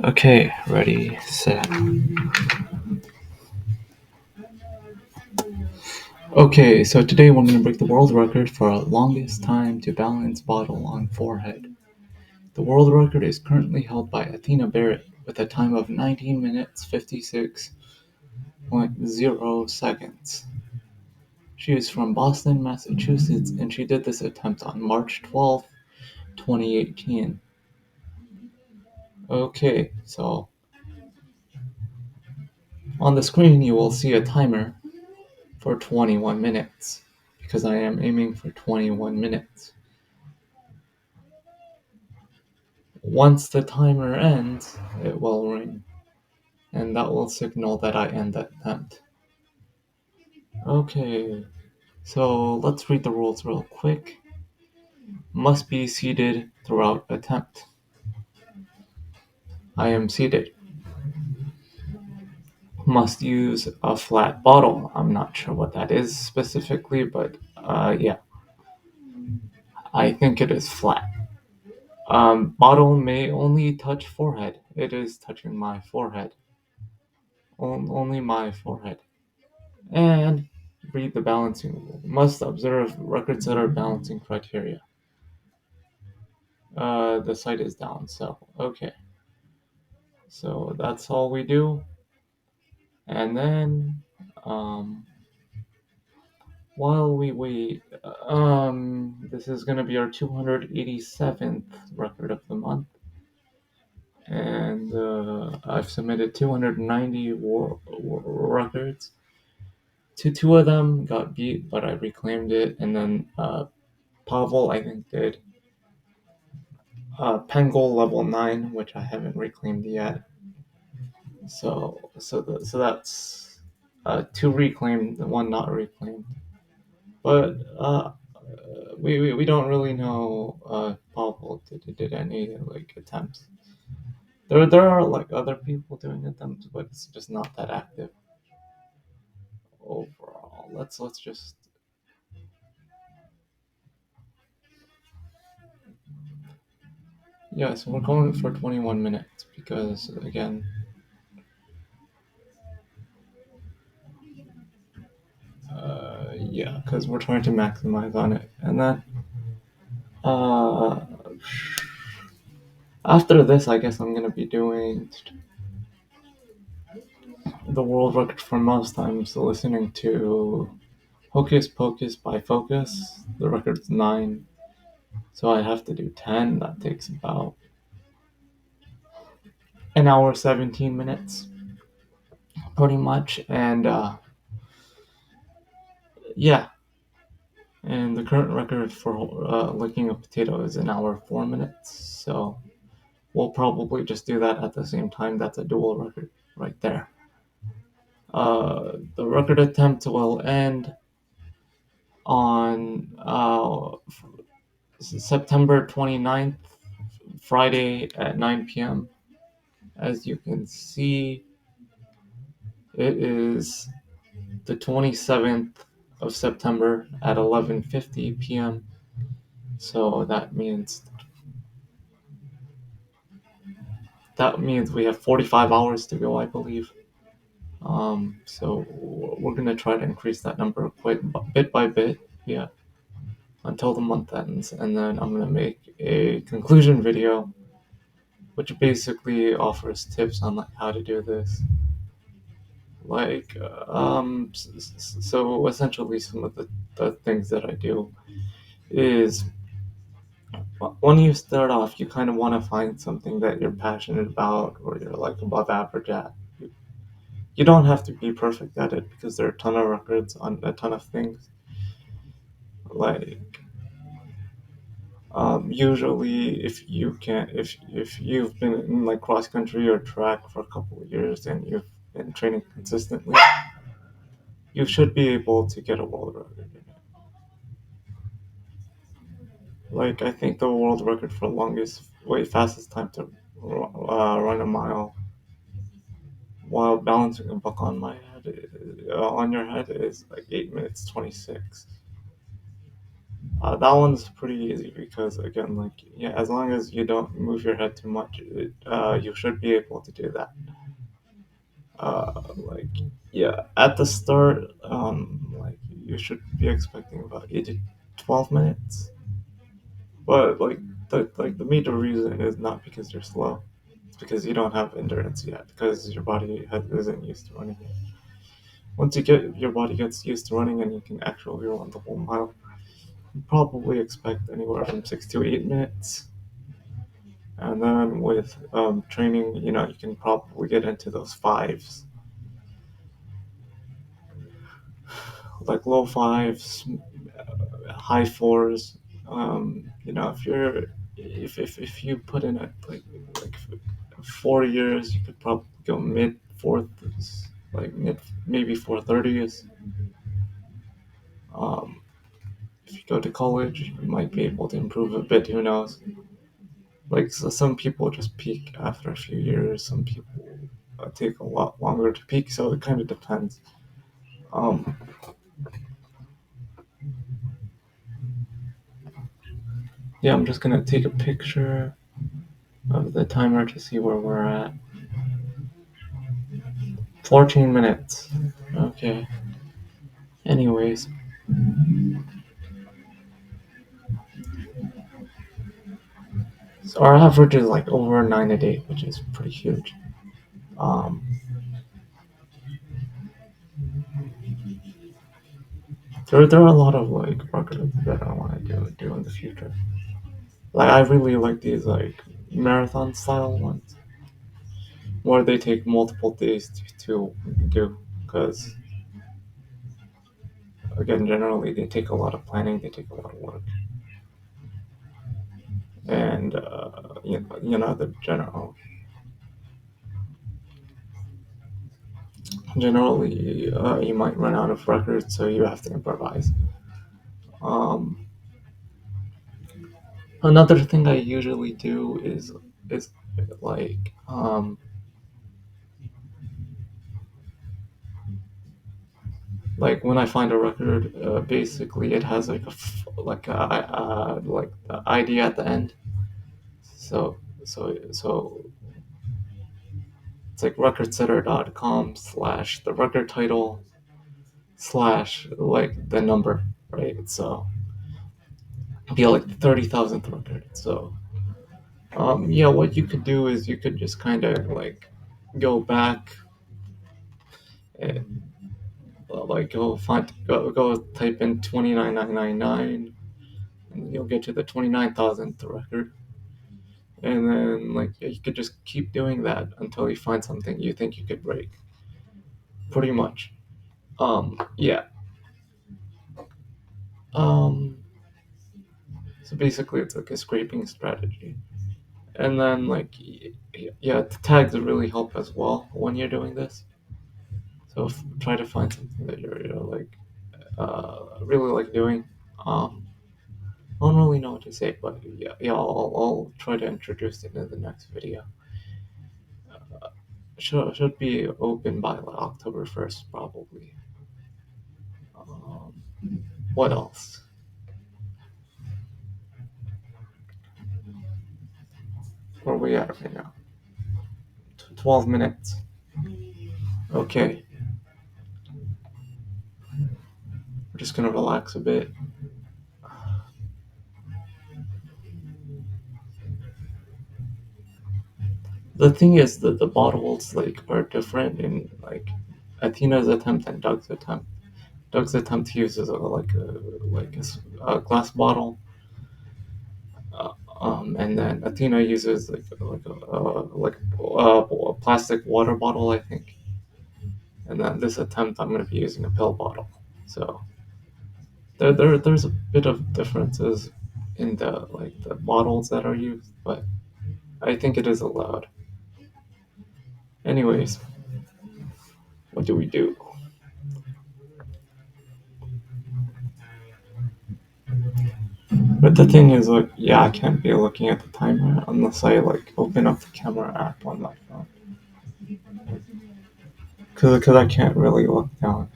Okay, ready, set. Okay, so today we're going to break the world record for longest time to balance bottle on forehead. The world record is currently held by Athena Barrett with a time of 19 minutes 56.0 seconds. She is from Boston, Massachusetts, and she did this attempt on March 12th, 2018. Okay, so on the screen you will see a timer for 21 minutes because I am aiming for 21 minutes. Once the timer ends, it will ring, and that will signal that I end the attempt. Okay, so let's read the rules real quick. Must be seated throughout attempt. I am seated. Must use a flat bottle. I'm not sure what that is specifically, but yeah, I think it is flat. Bottle may only touch forehead. It is touching my forehead. Only my forehead. And read the balancing rule. Must observe record setter balancing criteria. The site is down, so okay. So that's all we do. And then while we wait, this is going to be our 287th record of the month. And I've submitted 290 records. Two of them got beat, but I reclaimed it. And then Pavel, I think, did Pengol level 9, which I haven't reclaimed yet. So that's two reclaimed, one not reclaimed. But we don't really know Pavel did any like attempts. There are like other people doing attempts, but it's just not that active overall. Let's just yeah. So we're going for 21 minutes because again. Yeah, because we're trying to maximize on it, and then uh, after this, I guess I'm gonna be doing the world record for most times listening to Hocus Pocus by Focus. The record's 9, so I have to do 10. That takes about an hour 17 minutes, pretty much, and yeah. And the current record for licking a potato is an hour 4 minutes, so we'll probably just do that at the same time. That's a dual record right there. The record attempt will end on September 29th, Friday at 9 p.m. As you can see, it is the 27th of September at 11:50 p.m. So that means we have 45 hours to go, I believe. So we're gonna try to increase that number quite bit by bit, yeah, until the month ends, and then I'm gonna make a conclusion video, which basically offers tips on like how to do this. Like, so essentially, some of the things that I do is when you start off, you kind of want to find something that you're passionate about or you're like above average at. You don't have to be perfect at it because there are a ton of records on a ton of things. Like, usually, if you've been in like cross country or track for a couple of years and you've been training consistently, you should be able to get a world record. Like, I think the world record for fastest time to run a mile while balancing a book on my head on your head is like 8 minutes 26. That one's pretty easy because again, like yeah, as long as you don't move your head too much, you should be able to do that. Like yeah, at the start, like you should be expecting about 8 to 12 minutes. But like the major reason is not because you're slow, it's because you don't have endurance yet because your body isn't used to running yet. Once your body gets used to running and you can actually run the whole mile, you probably expect anywhere from 6 to 8 minutes. And then with training, you can probably get into those fives, like low fives, high fours. If you put in like 4 years, you could probably go mid fourth, like mid maybe 430s. Um, if you go to college, you might be able to improve a bit. Who knows? Like so some people just peak after a few years. Some people take a lot longer to peak. So it kind of depends. Um, yeah, I'm just gonna take a picture of the timer to see where we're at. 14 minutes. Okay. Anyways, so our average is like over 9 a day, which is pretty huge. Um, there are a lot of like records that I want to do in the future. Like I really like these like marathon style ones where they take multiple days to do because again generally they take a lot of planning, they take a lot of work, and the generally you might run out of records, so you have to improvise. Um, Another thing I usually do is like when I find a record, basically it has like like the ID at the end. So it's like recordsetter.com/ the record title / like the number, right? So it'd be like the 30,000th record. So yeah, what you could do is you could just kind of like go back and like go type in 29,999 and you'll get to the 29,000th record, and then like yeah, you could just keep doing that until you find something you think you could break, pretty much. Yeah. um so basically it's like a scraping strategy, and then like yeah, the tags really help as well when you're doing this. So try to find something that you're like really like doing. I don't really know what to say, but yeah, I'll try to introduce it in the next video. Should be open by like October 1st, probably. Um, what else? Where are we at right now? 12 minutes. Okay, we're just gonna relax a bit. The thing is that the bottles like are different in like Athena's attempt and Doug's attempt. Doug's attempt uses a glass bottle, and then Athena uses a plastic water bottle, I think. And then this attempt, I'm going to be using a pill bottle. So there's a bit of differences in the bottles that are used, but I think it is allowed. Anyways, what do we do? But the thing is, like, yeah, I can't be looking at the timer unless I like open up the camera app on my phone, cause I can't really look down.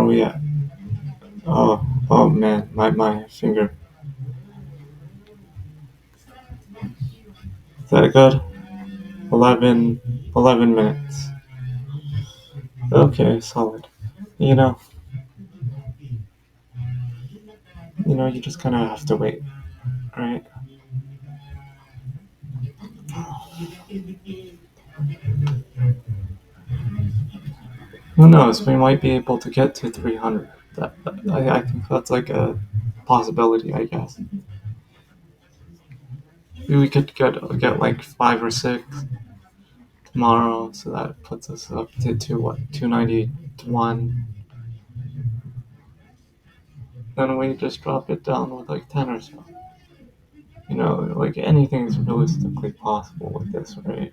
are we at? Oh, oh man, my finger. Is that good? 11, 11 minutes. Okay, solid. You know, you just kind of have to wait, right? Who knows? We might be able to get to 300. I think that's like a possibility, I guess. We could get like 5 or 6 tomorrow, so that puts us up to what 291. Then we just drop it down with like 10 or so. Like anything's realistically possible with this, right?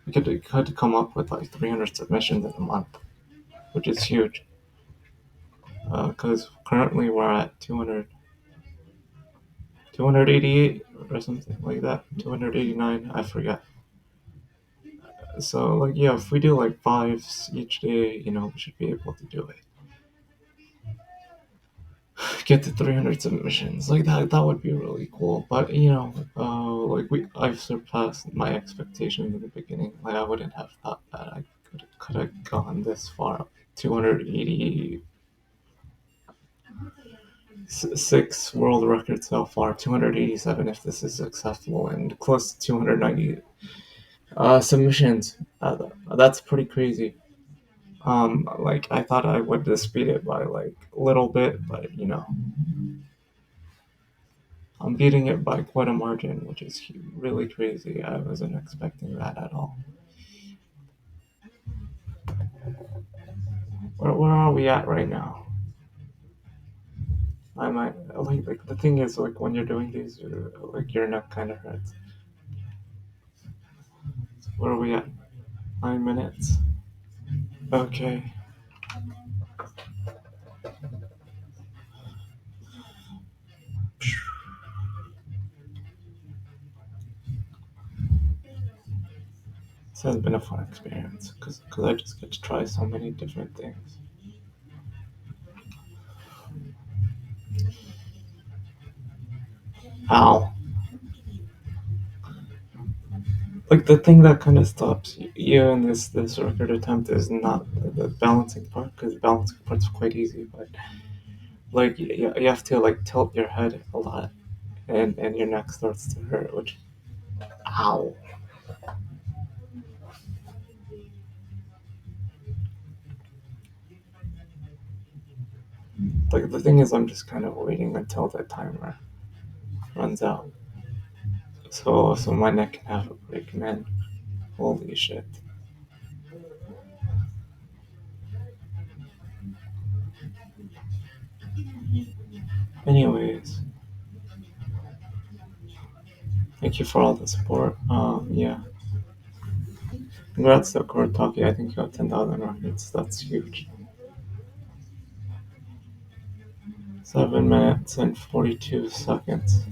We could come up with like 300 submissions in a month, which is huge. Because currently we're at 200, 288 or something like that. 289, I forget. So like yeah, if we do like fives each day, we should be able to do it. Get to 300 submissions like that would be really cool, but like I've surpassed my expectations in the beginning. Like I wouldn't have thought that I could have gone this far. 286 world records so far, 287 if this is successful, and close to 290 submissions. That's pretty crazy. Like I thought I would just beat it by like a little bit, but I'm beating it by quite a margin, which is really crazy. I wasn't expecting that at all. Where are we at right now? I might like the thing is like when you're doing these, like your neck kind of hurts. Where are we at? 9 minutes. Okay. This has been a fun experience because I just get to try so many different things. Ow. Like the thing that kind of stops you in this record attempt is not the balancing part, because the balancing part's quite easy, but like you have to like tilt your head a lot, and your neck starts to hurt, which ow. Like the thing is, I'm just kind of waiting until the timer runs out, so my neck can have a break, man. Holy shit. Anyways, thank you for all the support. Yeah. Congrats to Kurataki. I think you got 10,000 records. That's huge. 7 minutes and 42 seconds.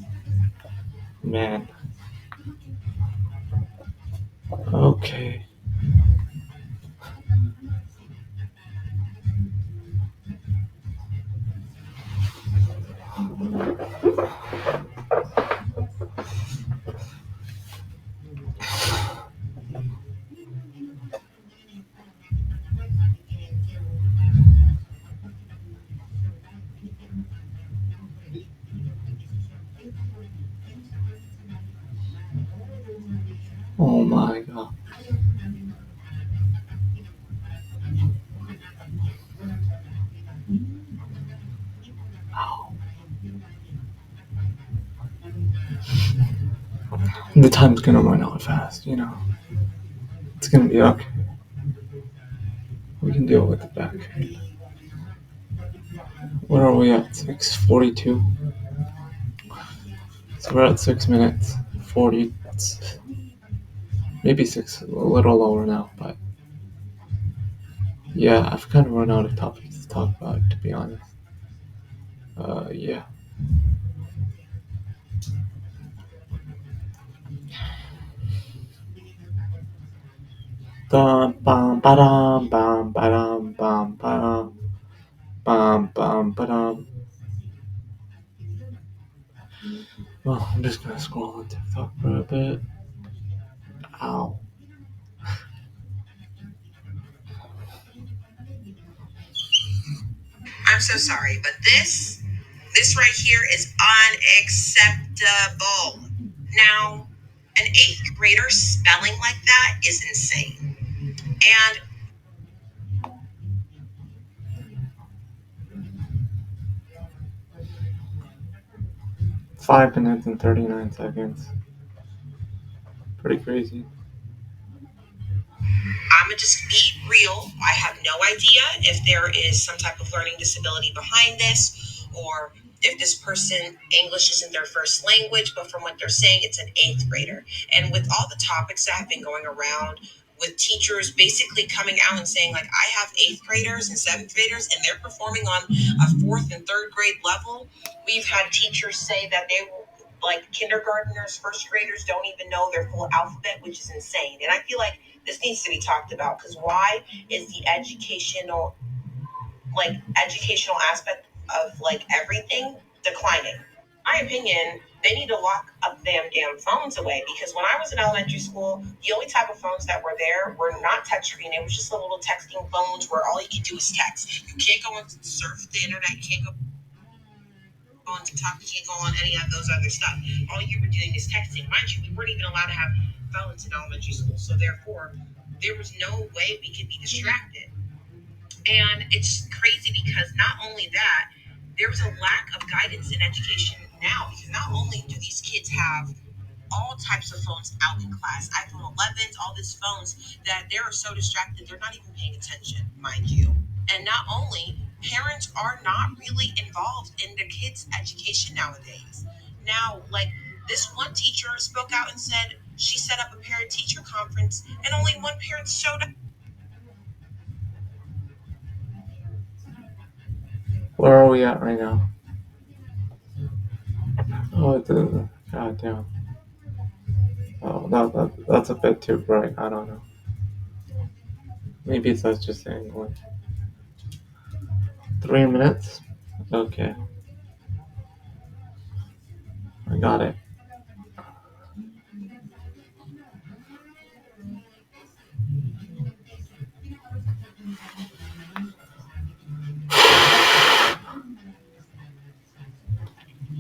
Man. Okay. Oh my god. The time's gonna run out fast. It's gonna be okay. We can deal with the back. Where are we at? 6:42. So we're at 6 minutes 40. Maybe six, a little lower now, but yeah, I've kind of run out of topics to talk about, to be honest. Yeah. Bum, bum, ba-dum, bum, ba-dum, bum, ba-dum. Well, I'm just gonna scroll on TikTok for a bit. Ow. I'm so sorry, but this right here is unacceptable. Now, an eighth grader spelling like that is insane. And 5 minutes and 39 seconds. Pretty crazy. I'm gonna just be real. I have no idea if there is some type of learning disability behind this, or if this person English isn't their first language, but from what they're saying, it's an eighth grader. And with all the topics that have been going around, with teachers basically coming out and saying, like, I have eighth graders and seventh graders, and they're performing on a fourth and third grade level. We've had teachers say that they like kindergartners, first graders don't even know their full alphabet, which is insane. And I feel like this needs to be talked about because why is the educational aspect of like everything declining? My opinion, they need to lock up damn phones away because when I was in elementary school, the only type of phones that were there were not touchscreen. It was just the little texting phones where all you could do is text. You can't go and surf the internet. You can't go on TikTok. You can't go on any of those other stuff. All you were doing is texting. Mind you, we weren't even allowed to have phones in elementary school. So therefore, there was no way we could be distracted. And it's crazy because not only that, there's a lack of guidance in education now because not only do these kids have all types of phones out in class, iPhone 11s, all these phones that they're so distracted they're not even paying attention, mind you. And not only parents are not really involved in their kids' education nowadays. Now, like this one teacher spoke out and said she set up a parent teacher conference and only one parent showed up. Where are we at right now? Oh, it is. God damn. Oh, that's a bit too bright. I don't know. Maybe it's us just saying like 3 minutes. Okay, I got it.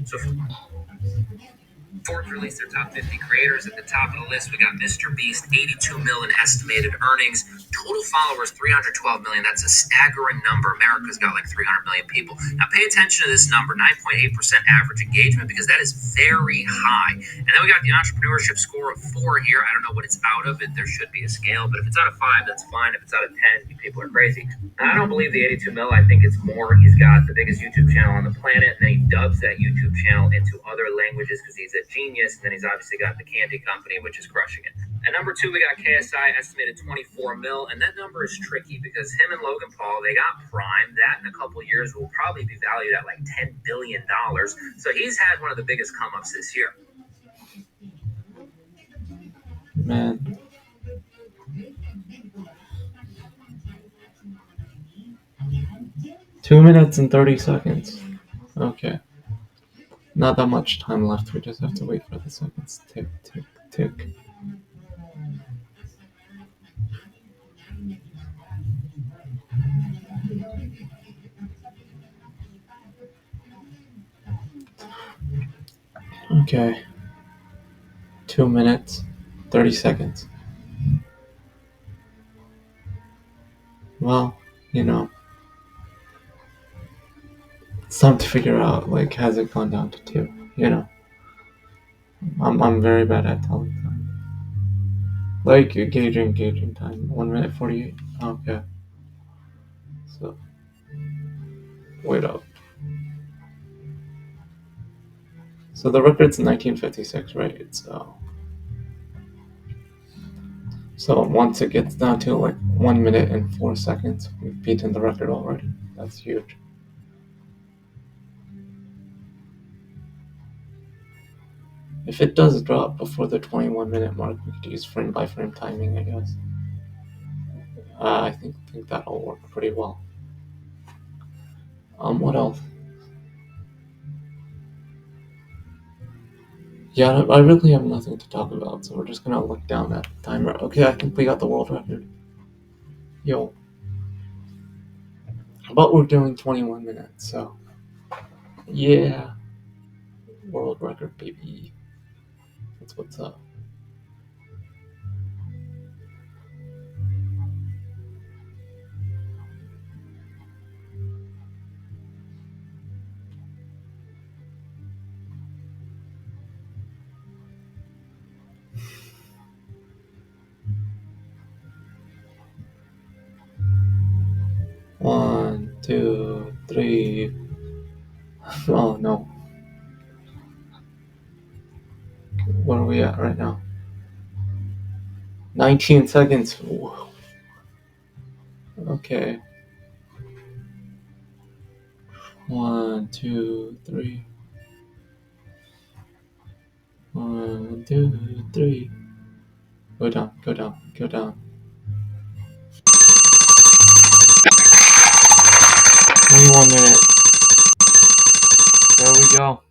So Forbes released their top 50 creators. At the top of the list, we got Mr. Beast, 82 million estimated earnings. Total followers, 312 million. That's a staggering number. America's got like 300 million people. Now, pay attention to this number, 9.8% average engagement, because that is very high. And then we got the entrepreneurship score of 4 here. I don't know what it's out of. There should be a scale, but if it's out of 5, that's fine. If it's out of 10, people are crazy. I don't believe the 82 mil. I think it's more. He's got the biggest YouTube channel on the planet, and then he dubs that YouTube channel into other languages because he's a genius. And then he's obviously got the Candy Company, which is crushing it. At number 2, we got KSI, estimated 24 mil, and that number is tricky because him and Logan Paul, they got Prime. That in a couple years will probably be valued at like $10 billion. So he's had one of the biggest come ups this year. Man, 2 minutes and 30 seconds. Okay, not that much time left. We just have to wait for the seconds. Tick, tick, tick. Okay, 2 minutes, 30 seconds. Well, you know, it's time to figure out like has it gone down to 2? You know, I'm very bad at telling time. Like gauging time. 1 minute 48. Okay, so wait up. So the record's 1956, right? So once it gets down to like 1 minute and 4 seconds, we've beaten the record already. That's huge. If it does drop before the 21-minute mark, we could use frame by frame timing, I guess. I think that'll work pretty well. What else? Yeah, I really have nothing to talk about, so we're just gonna look down at the timer. Okay, I think we got the world record. Yo. But we're doing 21 minutes, so yeah. World record, baby. That's what's up. One, two, three. Oh no. Where are we at right now? 19 seconds. Whoa. Okay. One, two, three. One, two, three. Go down, go down, go down. 21 minutes. There we go.